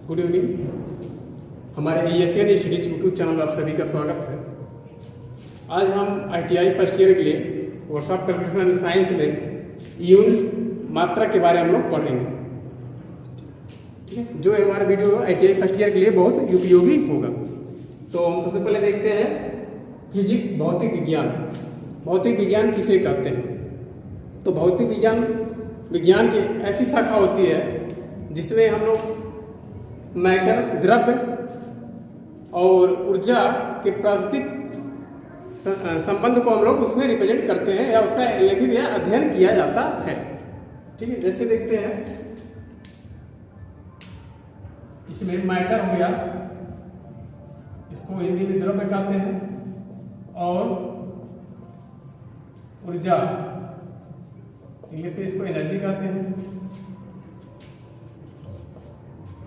Good evening. हमारे Asian studies YouTube channel में आप सभी का स्वागत है। आज हम ITI फर्स्ट ईयर के लिए वर्कशॉप कैलकुलेशन साइंस में यूनिट्स मात्रा के बारे में हम लोग पढ़ेंगे। ठीक है, जो हमारा वीडियो ITI फर्स्ट ईयर के लिए बहुत उपयोगी होगा। तो हम सबसे पहले देखते हैं फिजिक्स, भौतिक विज्ञान। भौतिक विज्ञान किसे कहते हैं? तो भौतिक विज्ञान की ऐसी शाखा होती है जिसमें हम लोग मैटर, द्रव्य और ऊर्जा के प्राकृतिक संबंध को हम लोग उसमें रिप्रेजेंट करते हैं या उसका लिखित या अध्ययन किया जाता है। ठीक है, जैसे देखते हैं इसमें मैटर हो गया, इसको हिंदी में द्रव्य कहते हैं, और ऊर्जा इंग्लिश में इसको एनर्जी कहते हैं।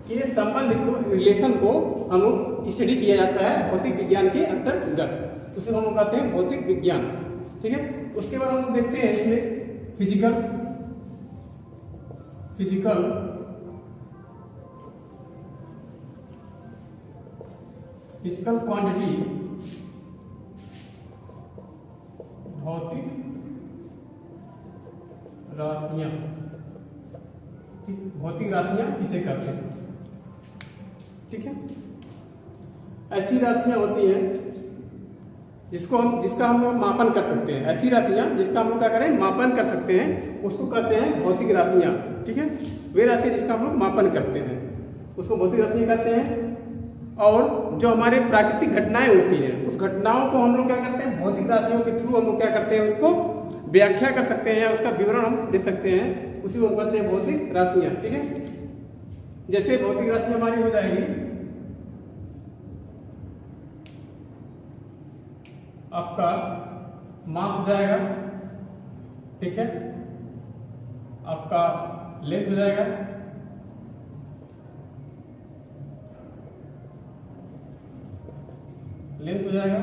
ये संबंध को, रिलेशन को हम लोग स्टडी किया जाता है भौतिक विज्ञान के अंतर्गत, उसे हम लोग कहते हैं भौतिक विज्ञान। ठीक है, उसके बाद हम लोग देखते हैं इसमें फिजिकल क्वांटिटी, भौतिक राशियां। ठीक, भौतिक राशियां किसे कहते हैं? ठीक है, ऐसी राशियां होती हैं जिसका हम लोग मापन कर सकते हैं। ऐसी राशियां जिसका हम लोग क्या करें, मापन कर सकते हैं, उसको कहते हैं भौतिक राशियां। ठीक है, वे राशियां जिसका हम लोग मापन करते हैं उसको भौतिक राशियां कहते हैं। और जो हमारे प्राकृतिक घटनाएं होती हैं, उस घटनाओं को हम लोग क्या करते हैं, भौतिक राशियों के थ्रू हम लोग क्या करते हैं, उसको व्याख्या कर सकते हैं या उसका विवरण हम दे सकते हैं, उसी को हम कहते हैं भौतिक राशियां। ठीक है, जैसे भौतिक राशि हमारी हो जाएगी आपका मास हो जाएगा, ठीक है, आपका लेंथ हो जाएगा, लेंथ हो जाएगा,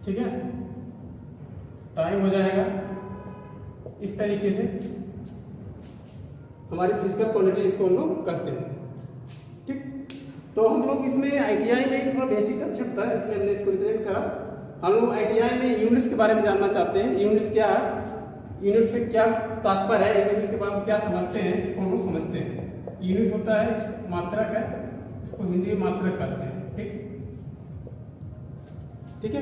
ठीक है, टाइम हो जाएगा। इस तरीके से हमारी फिजिकल क्वांटिटी इसको हम लोग कहते हैं। ठीक, तो हम लोग इसमें ITI में थोड़ा बेसिक कंसेप्ट था, इसलिए हमने इसको रिप्रेजेंट करा। हम लोग ITI में यूनिट्स के बारे में जानना चाहते हैं। यूनिट्स क्या है, यूनिट से क्या तात्पर्य है, यूनिट्स के बारे में क्या समझते हैं, इसको हम लोग समझते हैं। यूनिट होता है मात्रक है, इसको हिंदी में मात्रक कहते हैं। ठीक है,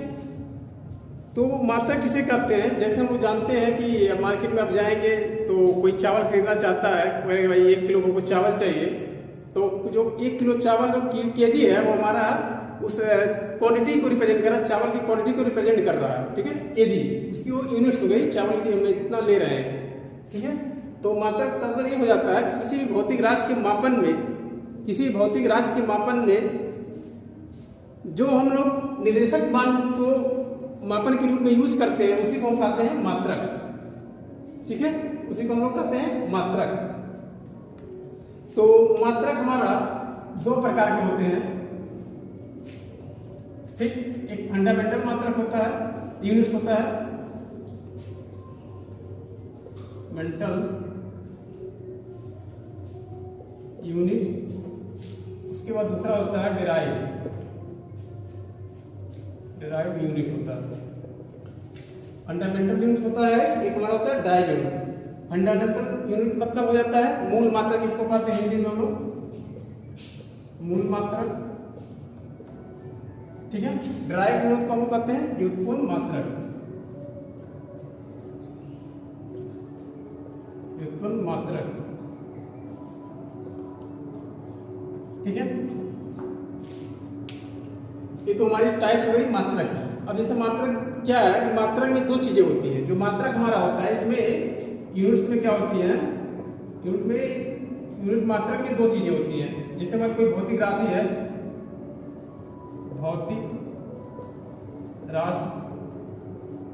तो मात्रक किसे कहते हैं? जैसे हम लोग जानते हैं कि मार्केट में आप जाएंगे तो कोई चावल खरीदना चाहता है, कहेगा भाई 1 किलो को चावल चाहिए, तो जो 1 किलो चावल जो केजी है वो हमारा उस क्वांटिटी को रिप्रेजेंट कर रहा है, चावल की क्वांटिटी को रिप्रेजेंट कर रहा है। ठीक है, केजी उसकी वो यूनिट्स हो गई, चावल की हम इतना ले रहे हैं। ठीक है, तो मात्रक तब ये हो जाता है कि किसी भी भौतिक राशि के मापन में जो हम लोग निर्देशक मान को मापन के रूप में यूज करते हैं, उसी को हम कहते हैं मात्रक। ठीक है, उसी को हम लोग कहते हैं मात्रक। तो मात्रक हमारा 2 प्रकार के होते हैं। ठीक, एक फंडामेंटल मात्रक होता है, यूनिट्स होता है मेंटल यूनिट। उसके बाद दूसरा होता है डिराइव्ड यूनिट होता है। फंडामेंटल यूनिट होता है, एक हमारा होता है डाई यूनिट। फंडामेंटल यूनिट मतलब हो जाता है मूल मात्रक, इसको कहते हैं हिंदी में हम लोग मूल मात्रक। ठीक है, डिराइव्ड यूनिट को हम लोग कहते हैं व्युत्पन्न मात्रक। व्युत्पन्न मात्रक, ठीक है, ये तो हमारी टाइप हो गई मात्रक की। अब जैसे मात्रक क्या है कि मात्रक में 2 चीजें होती हैं। जो मात्रक हमारा होता है इसमें यूनिट्स में क्या होती है, यूनिट मात्रक में 2 चीजें होती हैं। जैसे हमारी कोई भौतिक राशि है,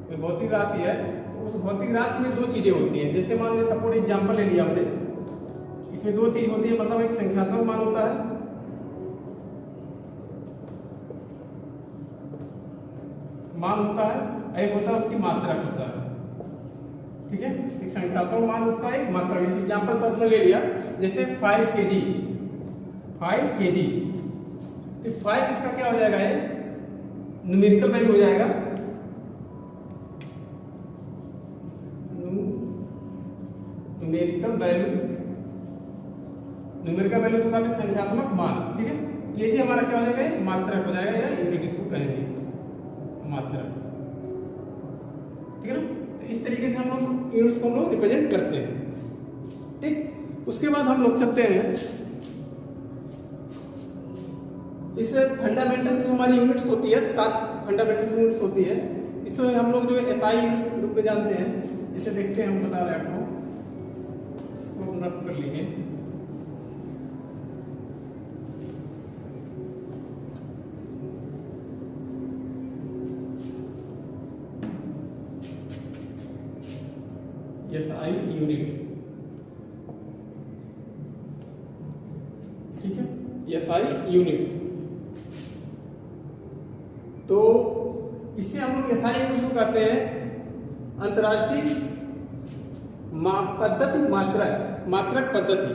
कोई भौतिक राशि है, तो उस भौतिक राशि में 2 चीजें होती हैं। जैसे मान लीजिए सपोर्ट एग्जाम्पल ले लिया हमने, इसमें 2 चीज होती है, मतलब एक संख्यात्मक मान होता है, एक होता है उसकी मात्रक होता है। ठीक है, एक संख्यात्मक मान उसका एक मात्रक। इस एग्जांपल तो आपने ले लिया, जैसे 5 kg 5 kg। तो 5 इसका क्या हो जाएगा, ये न्यूमेरिकल वैल्यू हो जाएगा, न्यूमेरिकल वैल्यू जो कहते हैं संख्यात्मक मान, ठीक है। केजी हमारा क्या हो जाएगा, मात्रक हो जाएगा या यूनिट इसको कहेंगे, मात्रक, ठीक है ना। तो इस तरीके से हम लोग यूनिट्स को हम लोग रिप्रेजेंट करते हैं, ठीक। उसके बाद हम लोग चलते हैं इस फंडामेंटल जो हमारी यूनिट्स होती है, 7 फंडामेंटल यूनिट्स होती है, इसमें हम लोग जो एसआई यूनिट्स के रूप में जानते हैं, इसे देखते हैं, हम बता रहे हैं आपको, इसको नोट कर लीजिए। एसआई यूनिट, ठीक है, एसआई यूनिट। तो इससे हम लोग एसआई यूनिट को कहते हैं अंतर्राष्ट्रीय पद्धति मात्रक पद्धति,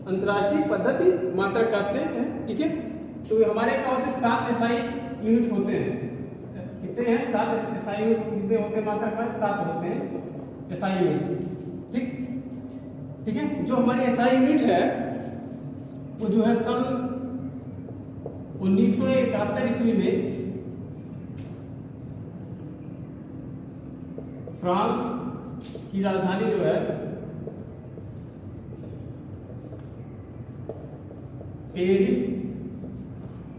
अंतर्राष्ट्रीय पद्धति मात्रक कहते हैं, ठीक है। तो हमारे क्या होते हैं, 7 एसआई यूनिट होते हैं। कितने हैं, 7 एसआई यूनिट कितने होते हैं, मात्रक में 7 होते हैं एसआई यूनिट, ठीक है। जो हमारी एसआई यूनिट है वो जो है सन 1971 ईस्वी में फ्रांस की राजधानी जो है पेरिस,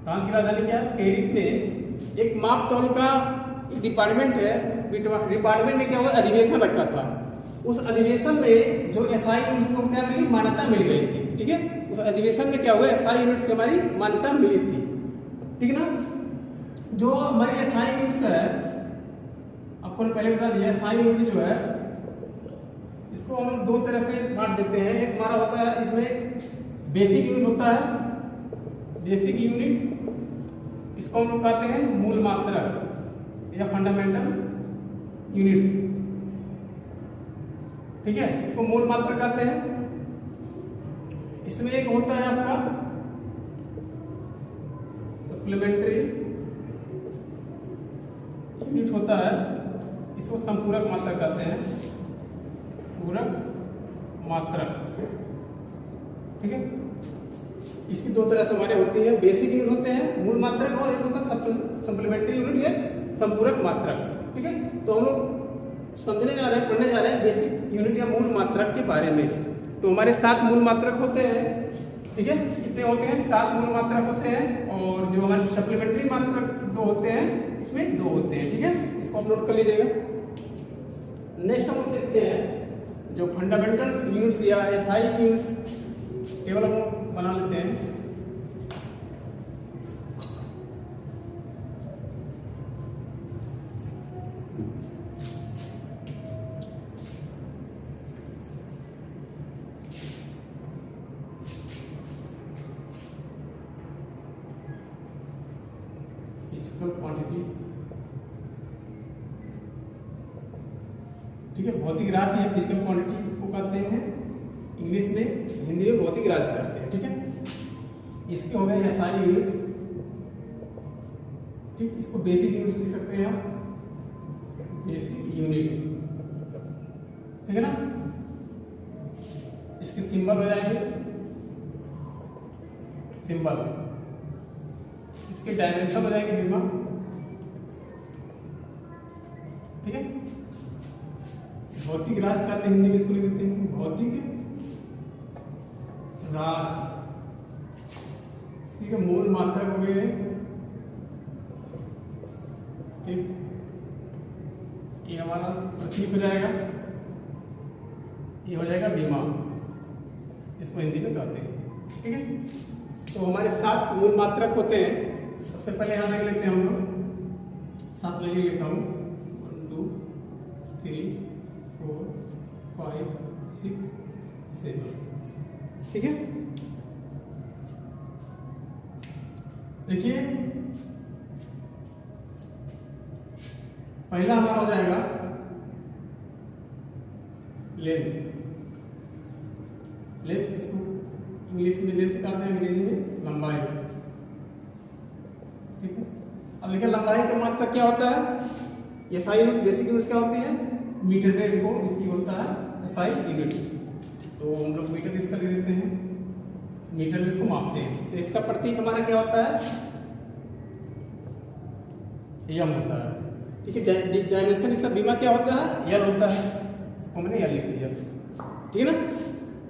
फ्रांस की राजधानी क्या है, पेरिस में एक माप तौल का डिपार्टमेंट है, डिपार्टमेंट ने क्या हुआ, अधिवेशन रखा था। उस अधिवेशन में जो एसआई यूनिट्स को क्या मिली, मान्यता मिल गई थी, ठीक है। उस अधिवेशन में क्या हुआ, एसआई यूनिट्स को हमारी मान्यता मिली थी, ठीक है ना। जो हमारी एसआई यूनिट्स है, आपको पहले बता दिया, एसआई यूनिट जो है इसको हम लोग 2 तरह से बांट देते हैं। एक हमारा होता है, इसमें बेसिक यूनिट होता है, बेसिक यूनिट, इसको हम लोग कहते हैं मूल मात्रक या फंडामेंटल यूनिट्स, ठीक है, इसको मूल मात्रक कहते हैं। इसमें एक होता है आपका सप्लीमेंट्री यूनिट होता है, इसको संपूरक मात्रक कहते हैं, पूरक मात्रक, ठीक है। इसकी 2 तरह से हमारे होती है, बेसिक यूनिट होते हैं मूल मात्रक, और एक होता है सप्लीमेंट्री यूनिट या संपूरक मात्रक, ठीक है। तो हम लोग समझने जा रहे हैं, पढ़ने जा रहे हैं बेसिक यूनिट या मूल मात्रक के बारे में। तो हमारे 7 मूल मात्रक होते हैं, ठीक है, कितने होते हैं, 7 मूल मात्रक होते हैं, और जो हमारे सप्लीमेंट्री मात्रक 2 होते हैं, इसमें 2 होते हैं, ठीक है। इसको आप नोट कर लीजिएगा। नेक्स्ट हम लोग देखते हैं जो फंडामेंटल यूनिट्स या एसआई यूनिट्स टेबल हम बना लेते हैं। क्वांटिटी, ठीक है, भौतिक राशि है, फिजिकल क्वांटिटी इसको कहते हैं इंग्लिश में, हिंदी में भौतिक राशि कहते हैं, ठीक है। इसके हो गए एसआई यूनिट्स, ठीक, इसको बेसिक यूनिट लिख सकते हैं आप, बेसिक यूनिट, ठीक है ना। इसके सिंबल हो जाएंगे, सिंबल, इसके डायमेंशन हो जाएंगे बीमा, ठीक है। भौतिक राशि कहते हैं, हिंदी में इसको लिख देते हैं भौतिक राशि, ठीक है। मूल मात्रक हो गए, ठीक, ये हमारा प्रतीक हो जाएगा, ये हो जाएगा बीमा, इसको हिंदी में कहते हैं, ठीक है। तो हमारे 7 मूल मात्रक होते हैं। सबसे पहले यहाँ देख लेते हैं हम लोग, 7 ले लेता हूँ, 1 2 3 4 5 6 7, ठीक है। देखिए पहला हमारा हो जाएगा लेंथ, लेंथ इसको इंग्लिश में लेंथ कहते हैं, अंग्रेजी में लंबाई। ठीक है, अब देखिए लंबाई का मात्रक क्या होता है, एसआई यूनिट बेसिक यूनिट क्या होती है, मीटर में इसको इसकी होता है एसआई यूनिट। तो हम लोग मीटर इसका ले देते हैं, मीटर में इसको मापते हैं। तो इसका प्रतीक हमारा क्या होता है, यम होता है। ठीक है, डायमेंशन इसका बीमा क्या होता है, यल होता है, इसको हमने यल लिख दिया। ठीक है ना।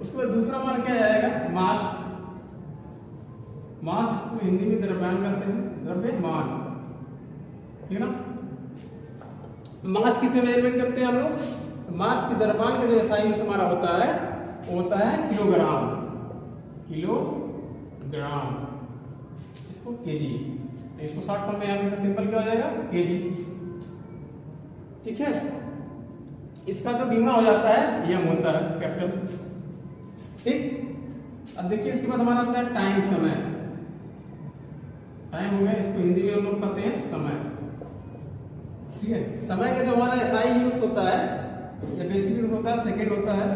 उसके बाद दूसरा हमारा क्या आएगा, मास। मास इसको हिंदी में द्रव्यमान कहते हैं, द्रव्यमान। ठीक है ना। मास किसे मेजरमेंट करते हैं हम लोग, मास के द्रव्यमान का जो एसआई यूनिट हमारा होता है वो होता है किलोग्राम। किलोग्राम, इसको केजी। तो इसको शॉर्ट फॉर्म में यहाँ इसका सिंपल क्या हो जाएगा, केजी। ठीक है, इसका जो बीमा हो जाता है यम होता है, कैपिटल। ठीक, अब देखिए इसके बाद हमारा होता है टाइम, समय। टाइम हो गया, इसको हिंदी में हम लोग कहते हैं समय। ठीक है, समय का जो हमारा एसआई यूनिट होता है या बेसिक यूनिट होता है, सेकंड होता है।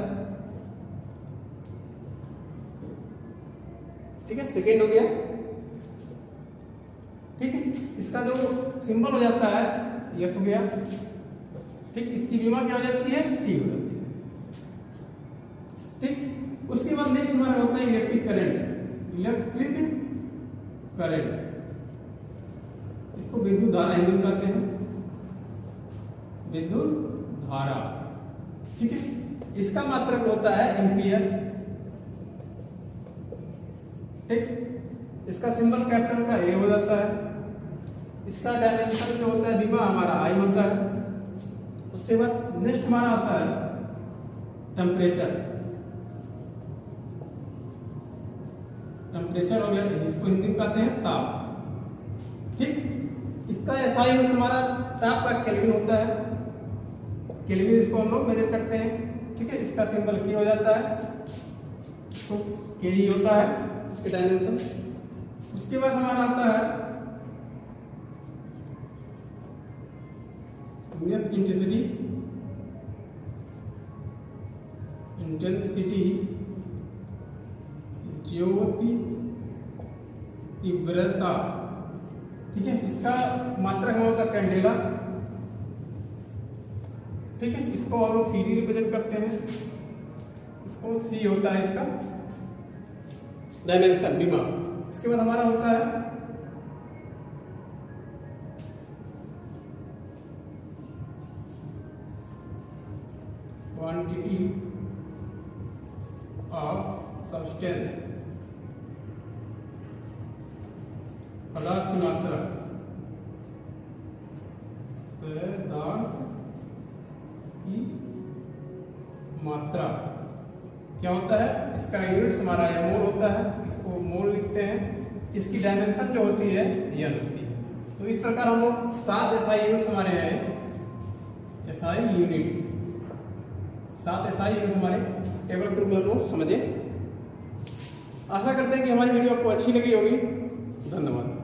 ठीक है, सेकंड हो गया। ठीक है, इसका जो सिंबल हो जाता है यस हो गया। ठीक, इसकी बीमा क्या हो जाती है, टी हो जाती है। ठीक, उसके बाद नेक्स्ट हमारा होता है इलेक्ट्रिक करंट। इलेक्ट्रिक करंट, इसको विद्युत धारा हिंदी में कहते हैं, विद्युत धारा। ठीक है, इसका मात्रक होता है एम्पियर। ठीक, इसका सिंबल कैपिटल का ए हो जाता है। इसका डायमेंशन जो होता है बीमा हमारा आई होता है। उसके बाद नेक्स्ट हमारा आता है टेम्परेचर। टेम्परेचर हो गया, इसको हिंदी में कहते हैं ताप। ठीक, इसका एसआई यूनिट हमारा ताप का केल्विन होता है। केल्विन इसको हम लोग मेजर करते हैं। ठीक है, इसका सिंबल के हो जाता है, तो के ही होता है उसके डायमेंशन। उसके बाद हमारा आता है इंटेंसिटी। इंटेंसिटी, ज्योति तीव्रता। ठीक है, इसका मात्रक हमारा होता है कैंडेला। ठीक है, इसको हम लोग सीडी रिप्रेजेंट करते हैं, इसको सी होता है इसका डायमेंशन, बीमा। उसके बाद हमारा होता है क्वांटिटी ऑफ सब्सटेंस, पदार्थ की मात्रा, पदार्थ की मात्रा क्या होता है, इसका यूनिट्स हमारा या मोल होता है, इसको मोल लिखते हैं। इसकी डायमेंशन जो होती है यह होती है। तो इस प्रकार हम लोग 7 एसआई यूनिट्स हमारे हैं, एसआई यूनिट 7 एसआई यूनिट हमारे टेबल ग्रुप में हम लोग समझे। आशा करते हैं कि हमारी वीडियो आपको अच्छी लगी होगी। धन्यवाद।